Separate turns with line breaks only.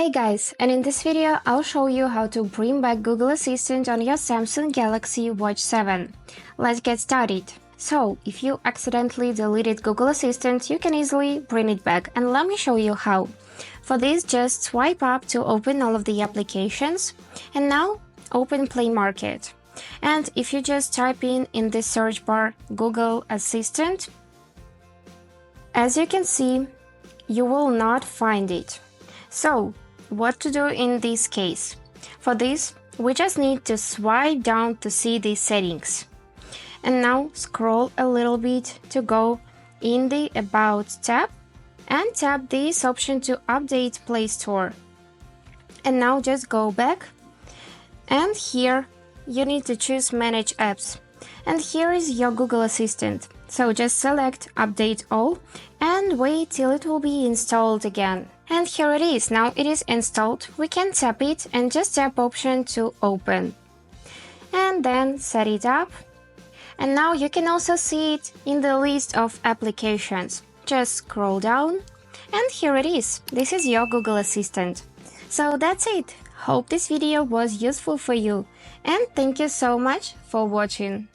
Hey guys, and in this video I'll show you how to bring back Google Assistant on your Samsung Galaxy Watch 7. Let's get started. So, if you accidentally deleted Google Assistant, you can easily bring it back, and let me show you how. For this, just swipe up to open all of the applications, and now open Play Market. And if you just type in the search bar Google Assistant, as you can see, you will not find it. So, what to do in this case? For this, we just need to swipe down to see the settings. And now scroll a little bit to go in the About tab and tap this option to update Play Store. And now just go back, and here you need to choose Manage Apps. And here is your Google Assistant. So just select Update All and wait till it will be installed again. And here it is. Now it is installed. We can tap it and just tap option to open. And then set it up. And now you can also see it in the list of applications. Just scroll down and here it is. This is your Google Assistant. So that's it. Hope this video was useful for you and thank you so much for watching.